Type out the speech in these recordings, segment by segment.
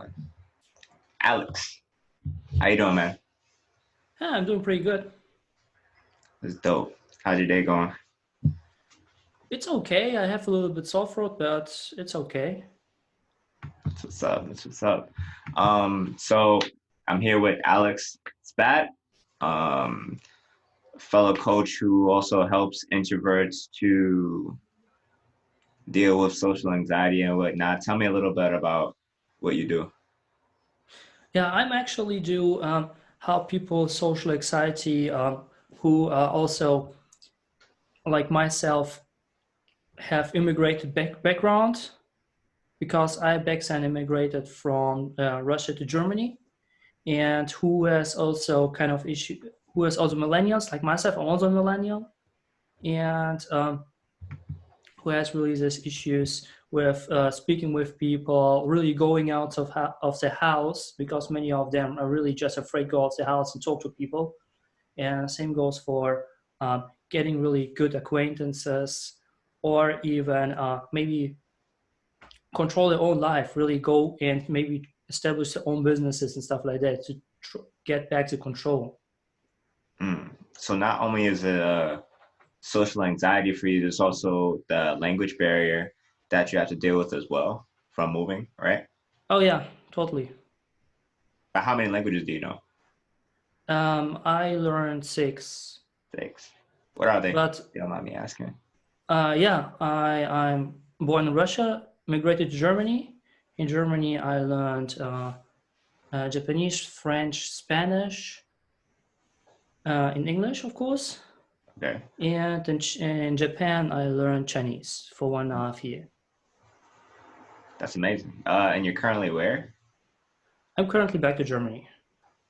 One. Alex, how you doing, man? Yeah, I'm doing pretty good. It's dope. How's your day going? It's okay. I have a little bit sore throat, but it's okay. That's what's up. That's what's up. So I'm here with Alex Spat, um, fellow coach who also helps introverts to deal with social anxiety and whatnot. Tell me a little bit about what you do. Yeah, I'm actually do help people with social anxiety who also, like myself, have immigrated background because I back then immigrated from Russia to Germany, and who has also kind of issue, who has also millennials like myself. I'm also a millennial, and who has really these issues with speaking with people, really going out of the house because many of them are really just afraid to go out of the house and talk to people. And same goes for getting really good acquaintances or even maybe control their own life, really go and maybe establish their own businesses and stuff like that to get back to control. So not only is it social anxiety for you, there's also the language barrier that you have to deal with as well from moving, right? Oh yeah, totally. But how many languages do you know? I learned six, Six. What are they? but You don't mind me asking. yeah, I'm born in Russia, migrated to Germany. In Germany, I learned Japanese, French, Spanish, in English, of course. Okay. And in Japan, I learned Chinese for 1.5 years. That's amazing. And you're currently where? I'm currently back to Germany.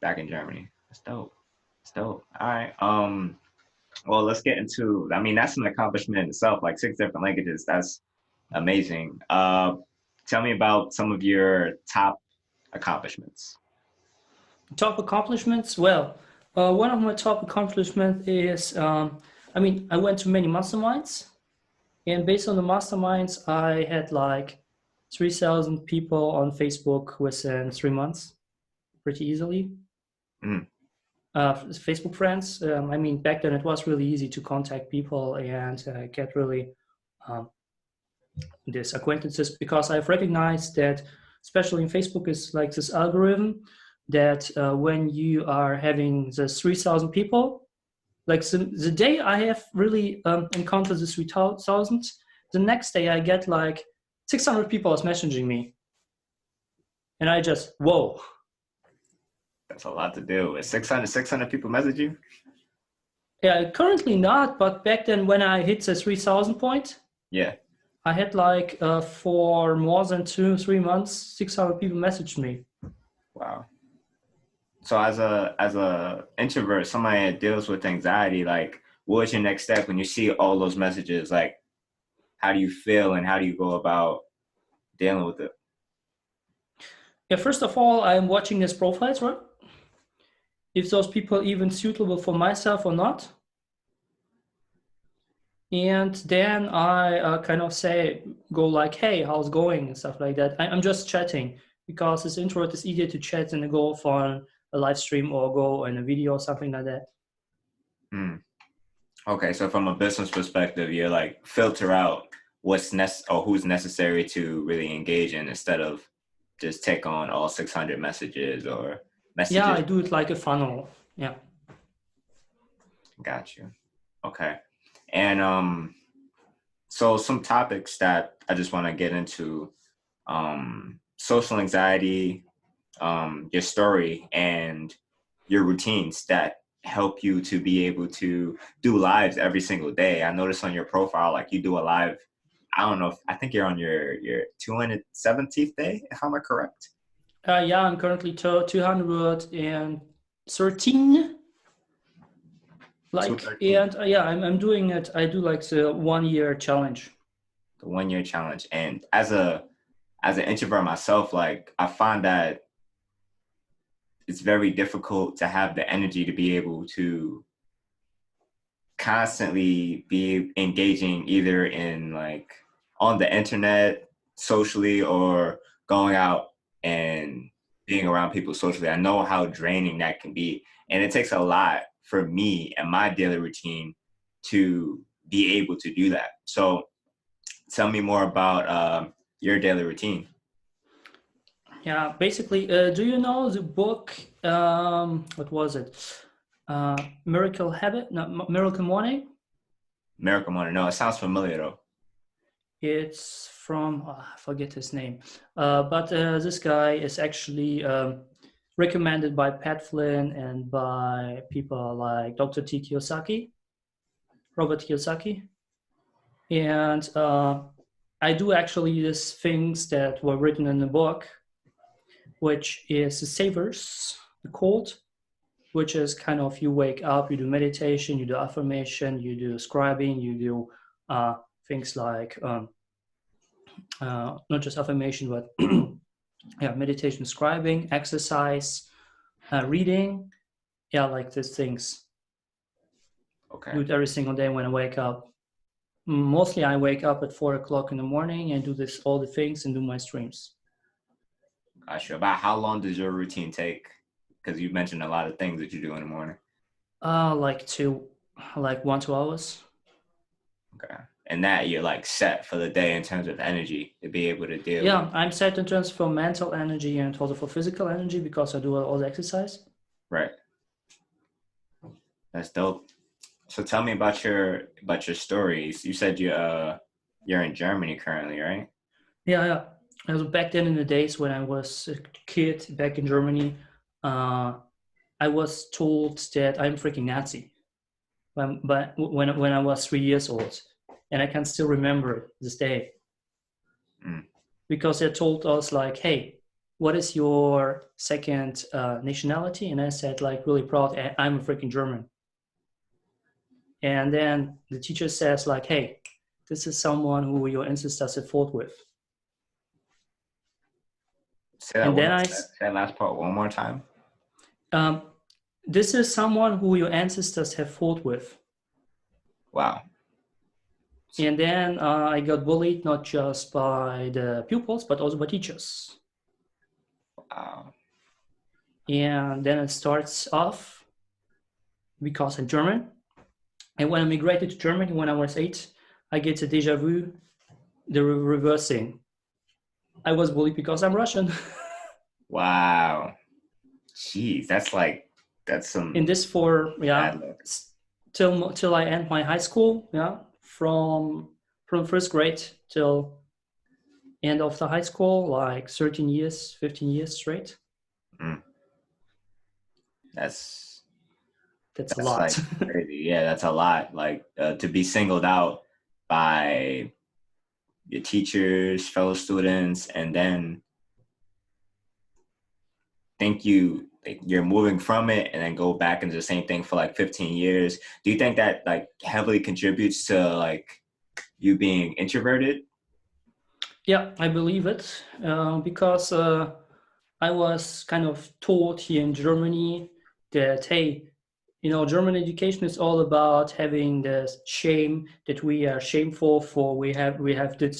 Back in Germany. That's dope. That's dope. All right. Well, let's get into, I mean, that's an accomplishment in itself, like six different languages. That's amazing. Tell me about some of your top accomplishments. Top accomplishments? Well, one of my top accomplishments is, I went to many masterminds, and based on the masterminds, I had like 3,000 people on Facebook within 3 months, pretty easily. Mm, Facebook friends. Back then it was really easy to contact people and get really um, these acquaintances because I've recognized that, especially in Facebook, is like this algorithm that when you are having the 3,000 people, like the day I have really encountered the 3,000, the next day I get like 600 people is messaging me, and I just whoa. that's a lot to do. Is 600 people message you? Yeah, currently not, but back then when I hit the 3,000 point, Yeah. I had like for more than 2 3 months, 600 people messaged me. Wow. So as a introvert, somebody that deals with anxiety, like what's your next step when you see all those messages? Like how do you feel and how do you go about dealing with it? Yeah, first of all, I'm watching his profiles, right? If those people even suitable for myself or not. And then I kind of say, go like, hey, how's it going and stuff like that. I'm just chatting because as introvert, it's easier to chat than to go for a live stream or go in a video or something like that. Hmm. Okay, so from a business perspective, you're like filter out or who's necessary to really engage in instead of just take on all 600 messages or Yeah, messages. I do it like a funnel. Yeah. Got you. Okay. And so some topics that I just want to get into, social anxiety, your story and your routines that help you to be able to do lives every single day. I noticed on your profile, like you do a live. I don't know if I think you're on your 217th day. If I'm correct? Yeah, I'm currently 213. Like, 213, and yeah, I'm doing it. I do like the 1 year challenge. the 1 year challenge. And as an introvert myself, like I find that it's very difficult to have the energy to be able to constantly be engaging either in like on the internet socially or going out and being around people socially. I know how draining that can be. And it takes a lot for me and my daily routine to be able to do that. So tell me more about your daily routine. Yeah, basically, do you know the book? What was it? Miracle Habit? No, Miracle Morning. Miracle Morning. No, it sounds familiar though. It's from I forget his name, but this guy is actually recommended by Pat Flynn and by people like Dr. T. Kiyosaki, Robert Kiyosaki, and I do actually these things that were written in the book, which is the savers, the code, which is kind of you wake up, you do meditation, you do affirmation, you do scribing, you do things like not just affirmation, but yeah, meditation, scribing, exercise, reading, yeah, like these things. Okay. Do it every single day when I wake up. Mostly I wake up at 4 o'clock in the morning and do this all the things and do my streams. Gotcha. About how long does your routine take? Because you mentioned a lot of things that you do in the morning. Like 1 2 hours. Okay. And that you're like set for the day in terms of energy to be able to deal Yeah, with. I'm set in terms for mental energy and also for physical energy because I do all the exercise. Right. That's dope. So tell me about your stories. You said you're in Germany currently, right? Yeah. I was back then in the days when I was a kid back in Germany. Uh, I was told that I'm freaking Nazi, but when I was 3 years old, and I can still remember it this day Mm. because they told us like, "Hey, what is your second nationality?" And I said like really proud, "I'm a freaking German." And then the teacher says like, "Hey, this is someone who your ancestors have fought with." Say that And one. then I, Say that last part one more time. um, this is someone who your ancestors have fought with. Wow. And then I got bullied not just by the pupils, but also by teachers. Wow. And then it starts off because I'm German. And when I migrated to Germany when I was 8, I get a deja vu, the reversing. I was bullied because I'm Russian. Wow. Jeez, that's In some this for bad luck. till I end my high school, yeah, from first grade till end of the high school, like 13 years, 15 years straight. Mm. That's That's a that's lot. like crazy. Yeah, that's a lot. Like to be singled out by your teachers, fellow students, and then think you're moving from it and then go back into the same thing for like 15 years. Do you think that like heavily contributes to like you being introverted? Yeah, I believe it because I was kind of taught here in Germany that, hey, German education is all about having the shame that we are shameful for. We have did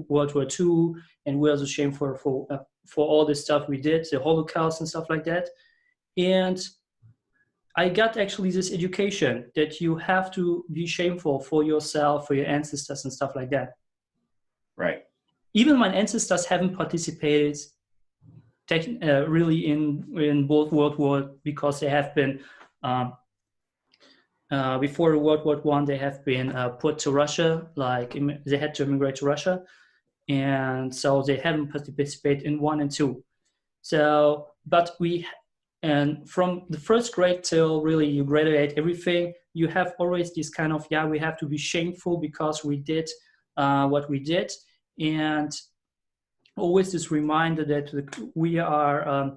World War II, and we're also shameful for all the stuff we did, the Holocaust and stuff like that. And I got actually this education that you have to be shameful for yourself, for your ancestors and stuff like that. Right. Even my ancestors haven't participated really in both World War because they have been um, before World War One they have been put to Russia, like they had to immigrate to Russia, and so they haven't participated in one and two. So, but and from the first grade till really you graduate everything, you have always this kind of we have to be shameful because we did what we did, and always this reminder that we are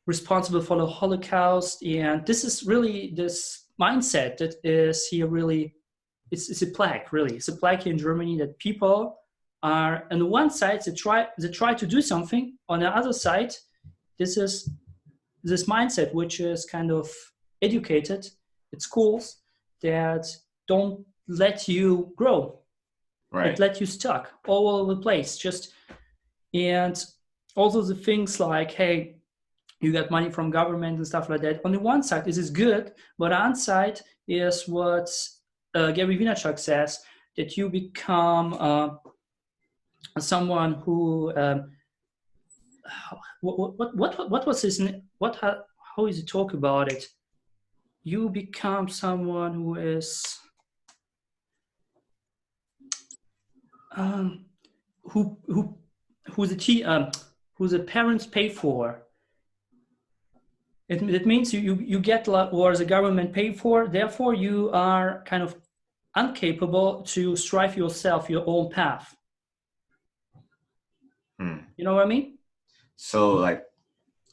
responsible for the Holocaust. And this is really this mindset that is here really, it's a plague, really. It's a plague here in Germany that people are, on the one side, they try to do something. On the other side, this is this mindset which is kind of educated at schools that don't let you grow, that Right. let you stuck all over the place. And also the things like, hey, you get money from government and stuff like that. On the one side, this is good, but on the other side is what Gary Vaynerchuk says, that you become someone who what was his what how is he talk about it? You become someone who is um, who who who the parents pay for. It means you get or the government pay for. Therefore, you are kind of incapable to strive yourself your own path. You know what I mean? So like,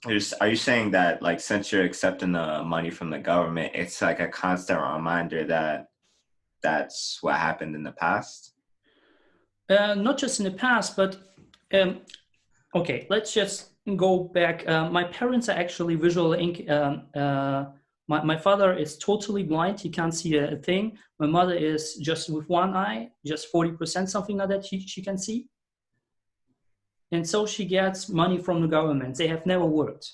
are you saying that like since you're accepting the money from the government, it's like a constant reminder that that's what happened in the past? Not just in the past, but okay, let's just go back. My parents are actually visual ink. My father is totally blind. He can't see a thing. My mother is just with one eye, just 40%, something like that, she can see. And so she gets money from the government. They have never worked.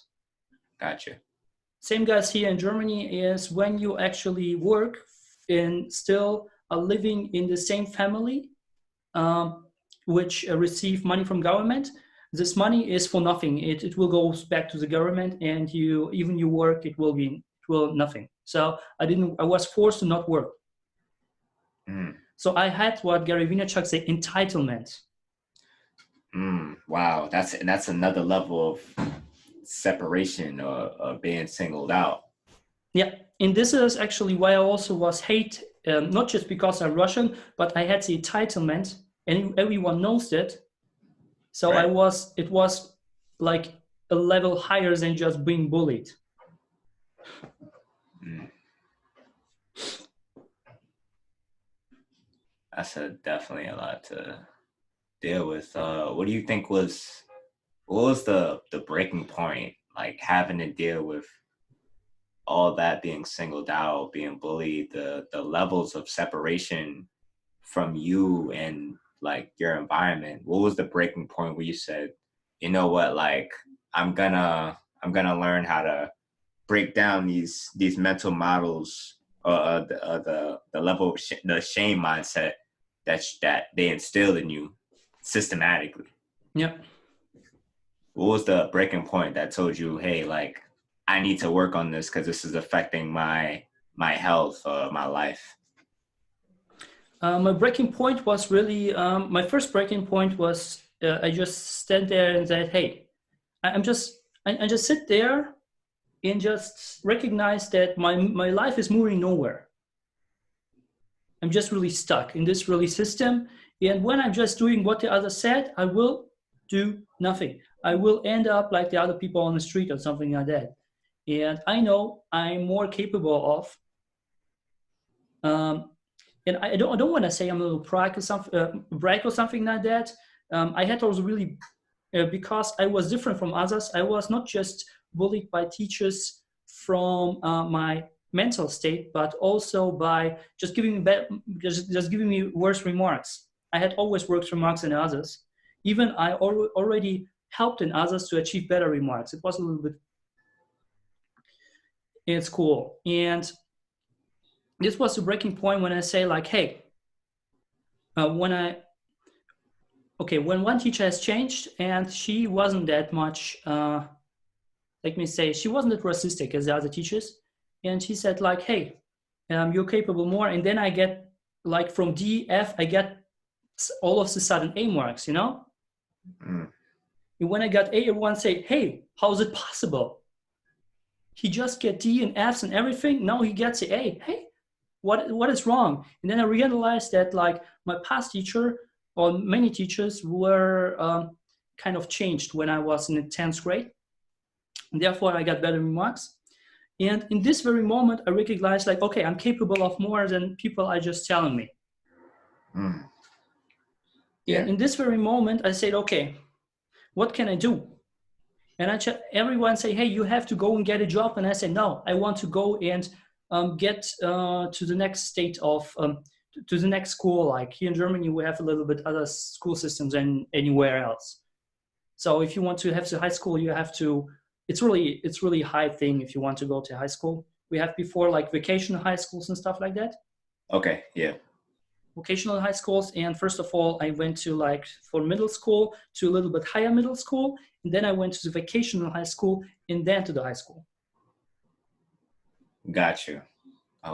Gotcha. Same guys here in Germany is when you actually work and still are living in the same family, which receive money from government. This money is for nothing. It will go back to the government, and you work, it will nothing. So I was forced to not work. So I had what Gary Vaynerchuk say, entitlement. Wow, that's another level of separation or being singled out. Yeah, and this is actually why I also was hate, not just because I'm Russian, but I had the entitlement, and everyone knows that. So Right. it was like a level higher than just being bullied. That's definitely a lot to deal with. What do you think what was the breaking point? Like having to deal with all that, being singled out, being bullied, the levels of separation from you and like your environment. What was the breaking point where you said, you know what, like I'm gonna learn how to break down these mental models, the level of the shame mindset that they instilled in you systematically. Yeah. What was the breaking point that told you, hey, like I need to work on this because this is affecting my health, my life? My breaking point was really my first breaking point was I just stand there and said, "Hey, I just sit there and just recognize that my life is moving nowhere. I'm just really stuck in this really system, and when I'm just doing what the other said, I will do nothing. I will end up like the other people on the street or something like that. And I know I'm more capable of." Um, and I don't want to say I'm a little brag or something like that. I had also really because I was different from others. I was not just bullied by teachers from my mental state, but also by just just giving me worse remarks. I had always worse remarks than others. Even I already helped in others to achieve better remarks. It was a little bit in school, and this was the breaking point when I say like, hey, when I okay, when one teacher has changed and she wasn't that much, let me say, she wasn't that racistic as the other teachers. And she said like, hey, you're capable more. And then I get like from D, F, I get all of a sudden A marks, you know? And when I got A, everyone say, hey, how is it possible? He just get D and Fs and everything. Now he gets an A. Hey, what is wrong? And then I realized that like my past teacher or many teachers were kind of changed when I was in the 10th grade. And therefore, I got better remarks. And in this very moment, I recognized like, okay, I'm capable of more than people are just telling me. Yeah. And in this very moment, I said, okay, what can I do? And everyone say, hey, you have to go and get a job. And I say, no, I want to go and get to the next state of, to the next school. Like here in Germany, we have a little bit other school systems than anywhere else. So if you want to have to high school, you have to. It's really high thing if you want to go to high school. We have before like vacation high schools and stuff like that. Okay, yeah. Vocational high schools, and first of all I went to like for middle school to a little bit higher middle school, and then I went to the vocational high school and then to the high school. Got you.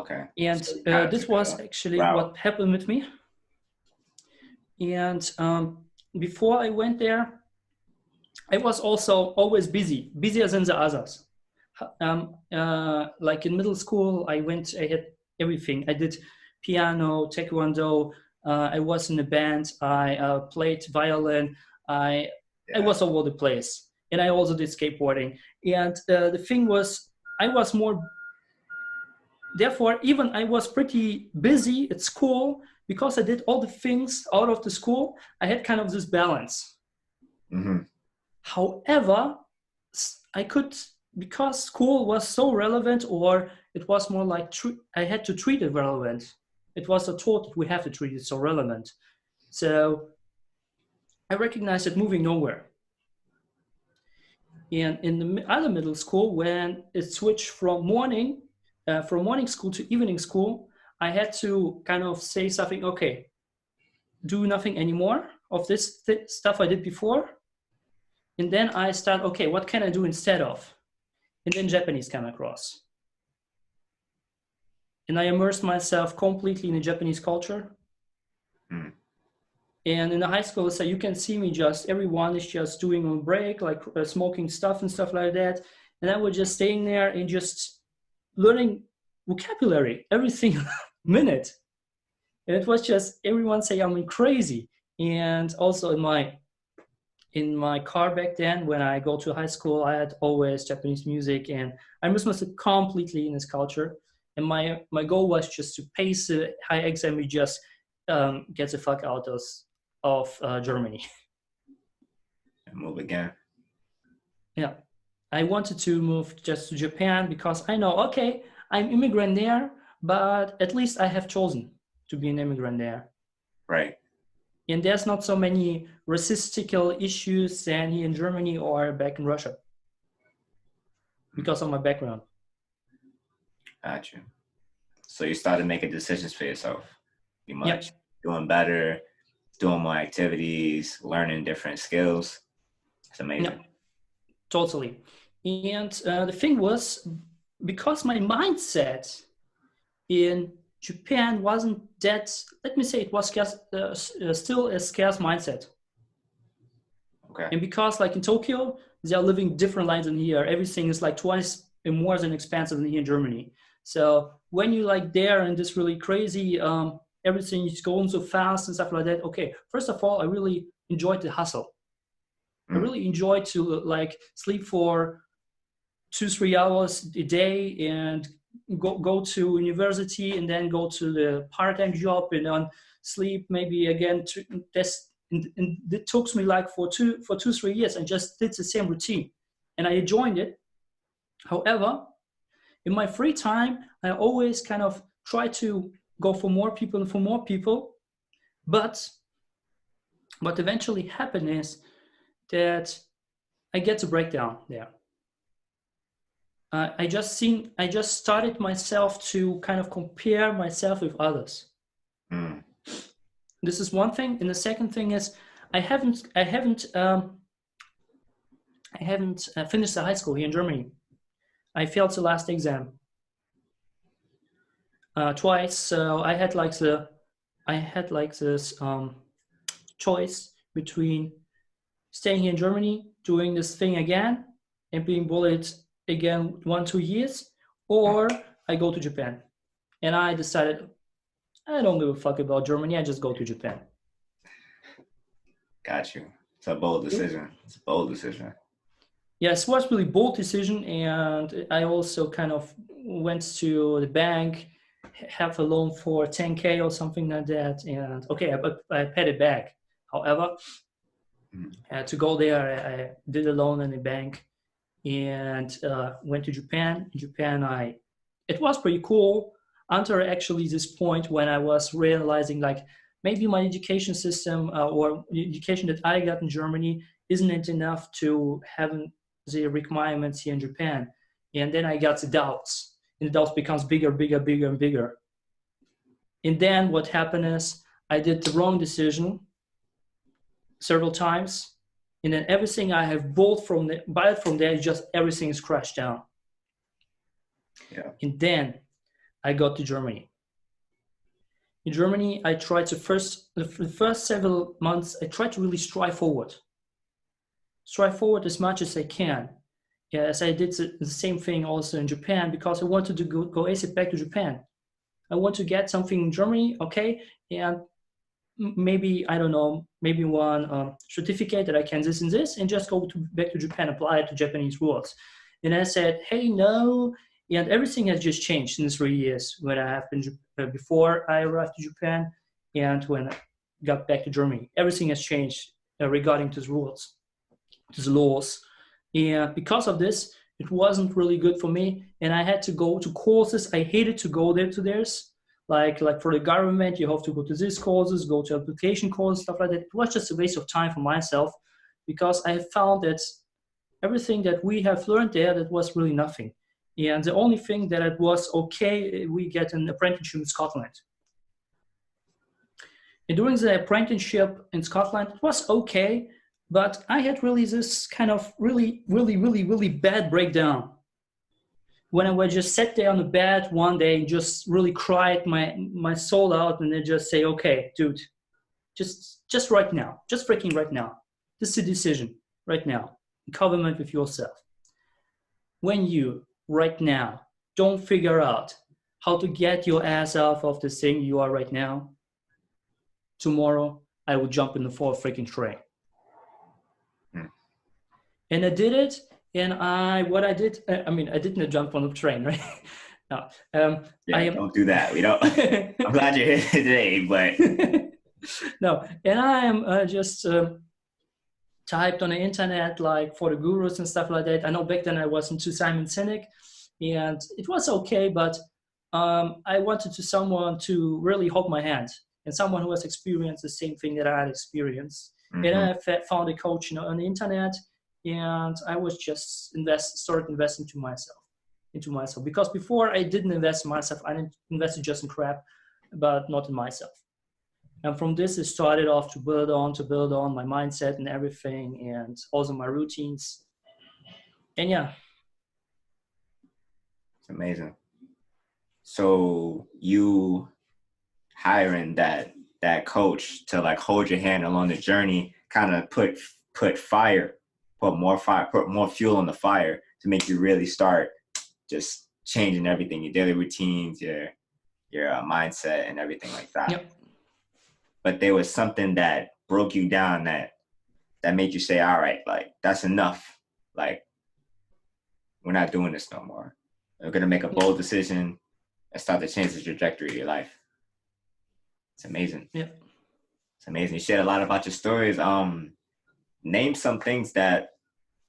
Okay. And So you kind of this took a was actually route. what happened with me. And before I went there, I was also always busy, busier than the others. Like in middle school, I had everything. I did piano, taekwondo. I was in a band. I played violin. I Yeah. was all over the place, and I also did skateboarding. And the thing was, I was more. Therefore, even I was pretty busy at school because I did all the things out of the school. I had kind of this balance. Mm-hmm. However, I could, because school was so relevant, or it was more like I had to treat it relevant. It was a thought that we have to treat it so relevant. So I recognized it moving nowhere. And in the other middle school, when it switched from morning school to evening school, I had to kind of say something. Okay, do nothing anymore of this stuff I did before. And then I start, okay, what can I do instead of? And then Japanese came across. And I immersed myself completely in the Japanese culture. Mm. And in the high school, so you can see me just, everyone is just doing on break, like smoking stuff and stuff like that. And I was just staying there and just learning vocabulary every single minute. And it was just everyone say I'm crazy. And also in my car back then, when I go to high school, I had always Japanese music, and I immersed myself completely in this culture. And my goal was just to pace the high exam, we just get the fuck out of Germany. And move again. Yeah, I wanted to move just to Japan because I know, okay, I'm immigrant there, but at least I have chosen to be an immigrant there. Right. And there's not so many racistical issues than here in Germany or back in Russia because of my background. Got you. So you started making decisions for yourself, pretty much. Yep. Doing better, doing more activities, learning different skills. It's amazing. Yep. Totally. And the thing was, because my mindset in Japan wasn't that, let me say, it was still a scarce mindset. Okay. And because like in Tokyo, they are living different lives than here. Everything is like twice more than expensive than here in Germany. So when you like there and this really crazy, everything is going so fast and stuff like that. Okay, first of all, I really enjoyed the hustle. I really enjoyed to like sleep for 2-3 hours a day and go to university and then go to the part-time job and then sleep maybe again to this. And it took me like for 2-3 years and just did the same routine, and I enjoyed it. However, in my free time, I always kind of try to go for more people and for more people. But what eventually happened is that I get to break down there. I just started myself to kind of compare myself with others. Mm. This is one thing, and the second thing is I haven't finished the high school here in Germany. I failed the last exam twice, so I had like this choice between staying here in Germany, doing this thing again, and being bullied again 1-2 years, or I go to Japan. And I decided I don't give a fuck about Germany. I just go to Japan. Got you. It's a bold decision. It's a bold decision. Yes, it was really bold decision, and I also kind of went to the bank, have a loan for 10K or something like that, and okay, I paid it back. However, to go there, I did a loan in the bank and went to Japan. In Japan, it was pretty cool until actually this point when I was realizing like maybe my education system or the education that I got in Germany isn't it enough to have the requirements here in Japan? And then I got the doubts, and the doubts becomes bigger, bigger, bigger, and bigger. And then what happened is I did the wrong decision several times, and then everything I have bought from there, just everything is crashed down. Yeah. And then I got to Germany. In Germany, I tried to the first several months, I tried to really strive forward as much as I can. Yes, I did the same thing also in Japan, because I wanted to go ASAP back to Japan. I want to get something in Germany, okay, and maybe, I don't know, maybe one certificate that I can this and this, and just go back to Japan, apply it to Japanese rules. And I said, hey, no, and everything has just changed in 3 years when I have been before I arrived to Japan and when I got back to Germany. Everything has changed regarding to the rules, to the laws. And because of this, it wasn't really good for me. And I had to go to courses. I hated to go there to theirs. Like for the government, you have to go to these courses, go to application courses, stuff like that. It was just a waste of time for myself, because I found that everything that we have learned there, that was really nothing. And the only thing that it was okay, we get an apprenticeship in Scotland. And during the apprenticeship in Scotland, it was okay, but I had really this kind of really, really, really, really bad breakdown. When I would just sit there on the bed one day and just really cried my soul out, and then just say, okay, dude, just right now, just freaking right now. This is a decision right now, in covenant with yourself. When you right now don't figure out how to get your ass off of the thing you are right now, tomorrow I will jump in the fourth freaking train. And I did it. And I didn't jump on the train, right? No. Don't do that. We don't. I'm glad you're here today, but no. And I am just typed on the internet, like for the gurus and stuff like that. I know back then I was into Simon Sinek, and it was okay, but I wanted someone to really hold my hand, and someone who has experienced the same thing that I had experienced. Mm-hmm. And I found a coach, on the internet. And I was just started investing into myself, because before I didn't invest in myself. I invested just in crap, but not in myself. And from this, it started off to build on my mindset and everything, and also my routines. And yeah, it's amazing. So you hiring that coach to like hold your hand along the journey, kind of put more fuel on the fire to make you really start just changing everything, your daily routines, your mindset and everything like that. Yep. But there was something that broke you down that made you say, all right, like that's enough. Like we're not doing this no more. We're going to make a bold decision and start to change the trajectory of your life. It's amazing. Yeah. It's amazing. You shared a lot about your stories. Name some things that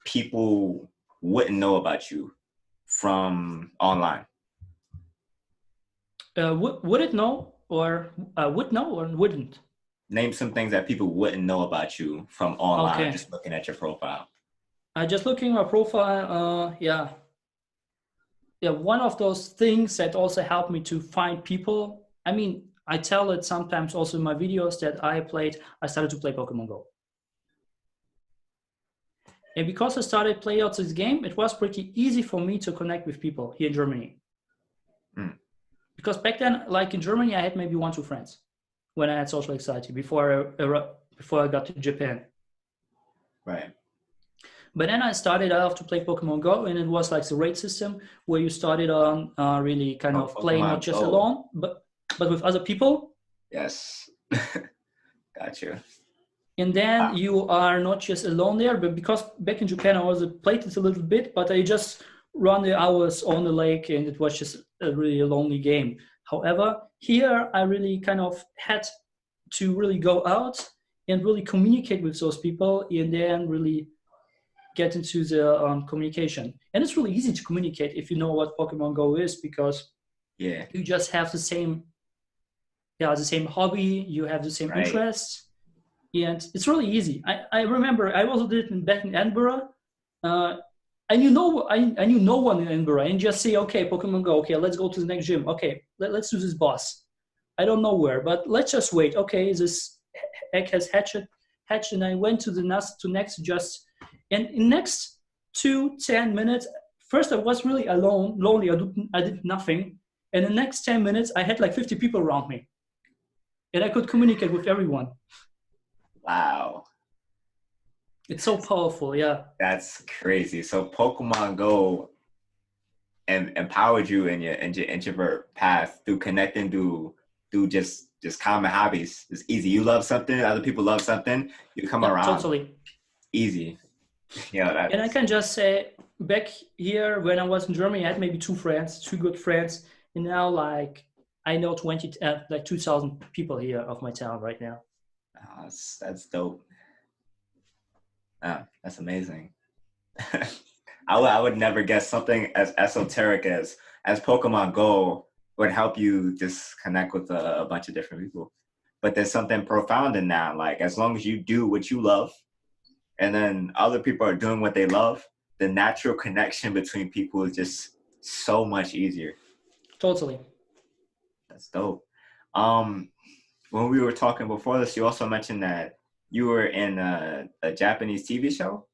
people wouldn't know about you from online. Would it know or would know or wouldn't? Name some things that people wouldn't know about you from online, just looking at your profile. Just looking at my profile, yeah. One of those things that also helped me to find people. I mean, I tell it sometimes also in my videos that I started to play Pokemon Go. And because I started playing out this game, it was pretty easy for me to connect with people here in Germany. Mm. Because back then, like in Germany, I had maybe 1-2 friends when I had social anxiety before I got to Japan. Right. But then I started off to play Pokemon Go, and it was like the raid system where you started on really kind of playing not just alone, but with other people. Yes. Got you. And then you are not just alone there, but because back in Japan, I also played it a little bit, but I just run the hours on the lake, and it was just a really lonely game. However, here I really kind of had to really go out and really communicate with those people, and then really get into the communication. And it's really easy to communicate if you know what Pokemon Go is, because you just have the same hobby, you have the same interests. and it's really easy. I remember I also did it back in Edinburgh. Uh, I knew no one in Edinburgh, and just say, okay, Pokemon Go, okay, let's go to the next gym. Okay, let's do this boss. I don't know where, but let's just wait. Okay, this egg has hatched, and I went to the next just, and in next 10 minutes, first I was really alone, lonely. I did nothing, and the next 10 minutes I had like 50 people around me, and I could communicate with everyone. Wow. It's so powerful, yeah. That's crazy. So Pokemon Go empowered you in your introvert path through connecting through just common hobbies. It's easy. You love something, other people love something, you come Yeah, around. totally. Easy. Yeah, And I that's can just say, back here when I was in Germany, I had maybe two good friends, and now like I know 2,000 people here of my town right now. that's dope. That's amazing. I would never guess something as esoteric as Pokemon Go would help you just connect with a bunch of different people. But there's something profound in that. Like as long as you do what you love, and then other people are doing what they love, the natural connection between people is just so much easier. Totally. That's dope. Um, when we were talking before this, you also mentioned that you were in a Japanese TV show.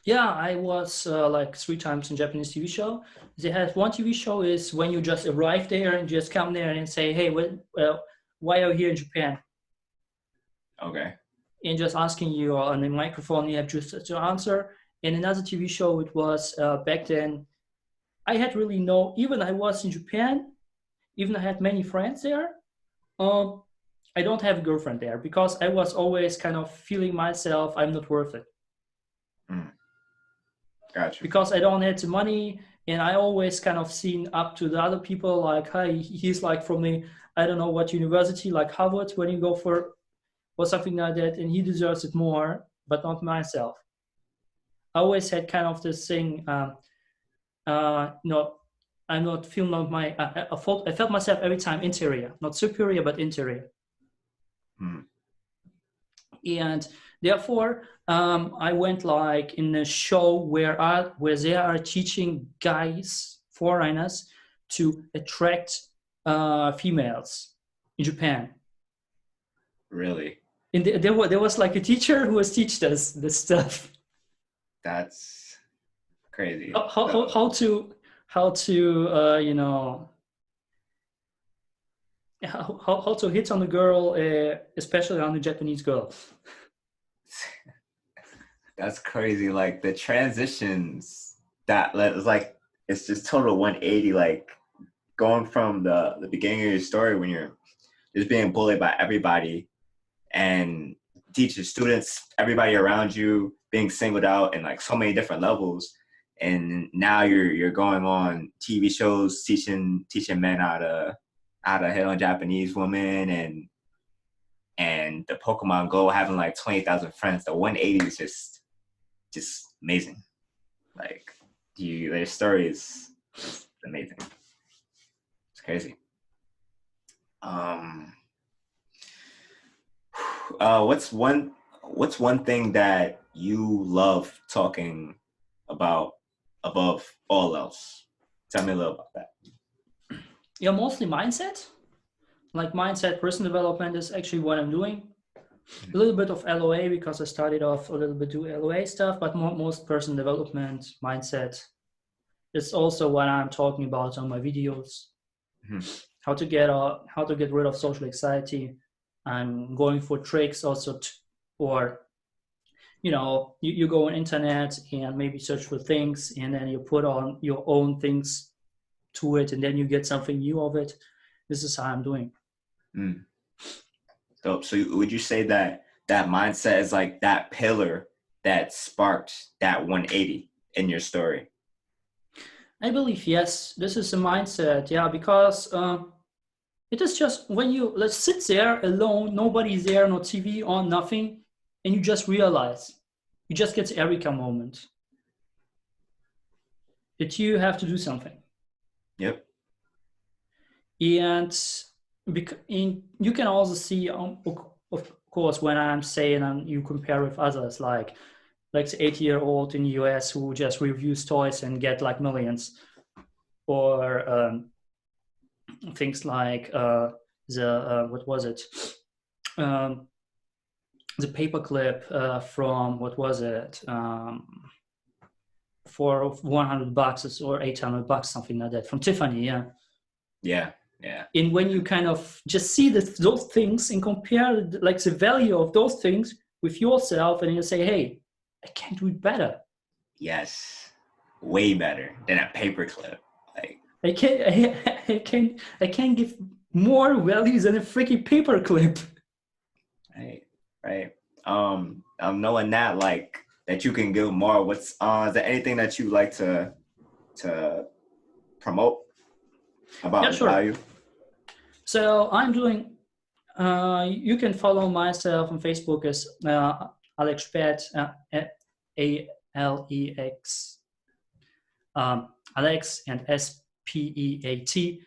Yeah, I was like 3 times in Japanese TV show. They had one TV show is when you just arrive there and just come there and say, hey, why are you here in Japan? Okay. And just asking you on the microphone, you have just to answer. And another TV show, it was back then, I had really no, even I was in Japan, even I had many friends there, um, I don't have a girlfriend there because I was always kind of feeling myself, I'm not worth it. Mm, gotcha. Because I don't have the money, and I always kind of seen up to the other people like, hey, he's like from the, I don't know what university, like Harvard, when you go for or something like that, and he deserves it more, but not myself. I always had kind of this thing, no, I'm not feeling not my, I felt myself every time inferior, not superior, but inferior. Mm, And therefore, I went like in a show where they are teaching guys, foreigners, to attract females in Japan. really? And there was like a teacher who was teaching us this stuff. That's crazy. How, how, how So, how to how to hit on a girl, especially on a Japanese girl. that's crazy. Like the transitions that is like it's just total 180. Like going from the beginning of your story when you're just being bullied by everybody and teachers, students, everybody around you being singled out in like so many different levels. And now you're going on TV shows teaching men how to hit on Japanese women and the Pokemon Go having like 20,000 friends. The 180 is just amazing. Like their story is amazing. It's crazy. Um, what's one thing that you love talking about above all else? Tell me a little about that. Yeah, mostly mindset. Like mindset, personal development is actually what I'm doing. A little bit of LOA because I started off a little bit do LOA stuff, but most personal development, mindset. It's also what I'm talking about on my videos. Mhm. How to get rid of social anxiety. I'm going for tricks also, or you go on internet and maybe search for things, and then you put on your own things to it, and then you get something new of it. This is how I'm doing. Mm. So would you say that mindset is like that pillar that sparked that 180 in your story? I believe yes, this is a mindset. Yeah, because it is just when you let's sit there alone, nobody's there, no TV on, nothing, and you just realize, you just get the Eureka moment that you have to do something. Yep. And you can also see, course, when I'm saying you compare with others, like the 80-year-old in the US who just reviews toys and get like millions, or things like what was it? Um, the paperclip from what was it? For $100 or $800, something like that, from Tiffany. Yeah. Yeah. Yeah. And when you kind of just see those things and compare like the value of those things with yourself, and you say, hey, I can do it better. Yes. Way better than a paperclip. Like, I can give more value than a freaking paperclip. right. Right. Knowing that, like, that you can give more, what's is there anything that you like to promote Yeah, about sure. value? So I'm doing, you can follow myself on Facebook as Alex Spat, Alex, Alex and Speat.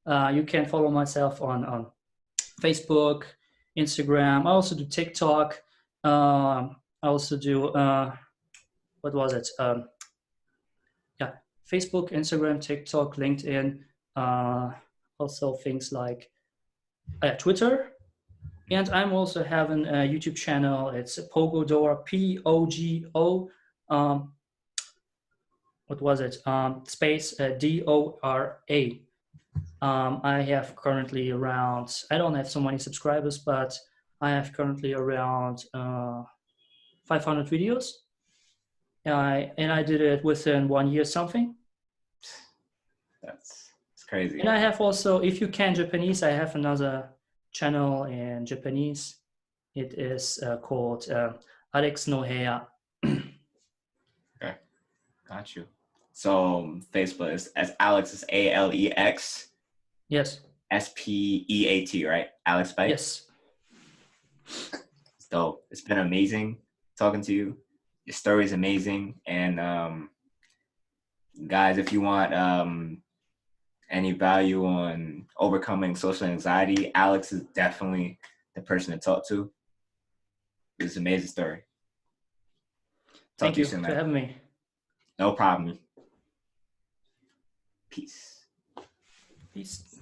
You can follow myself on Facebook, Instagram. I also do TikTok. I also do, what was it? Yeah, Facebook, Instagram, TikTok, LinkedIn. Also things like Twitter. And I'm also having a YouTube channel. It's Pogodora, Pogo. What was it? Space Dora. I have currently around, I don't have so many subscribers, but I have currently around 500 videos. And I did it within 1 year something. It's crazy. And I have also, if you can Japanese, I have another channel in Japanese. It is called Alex no Heya. Okay, got you. So Facebook is as Alex is Alex Yes. Speat, right? Alex Spite. Yes. It's dope. It's been amazing talking to you. Your story is amazing, and guys, if you want any value on overcoming social anxiety, Alex is definitely the person to talk to. It's an amazing story. Talk Thank to you you soon, for man. having me. No problem. Peace. Peace.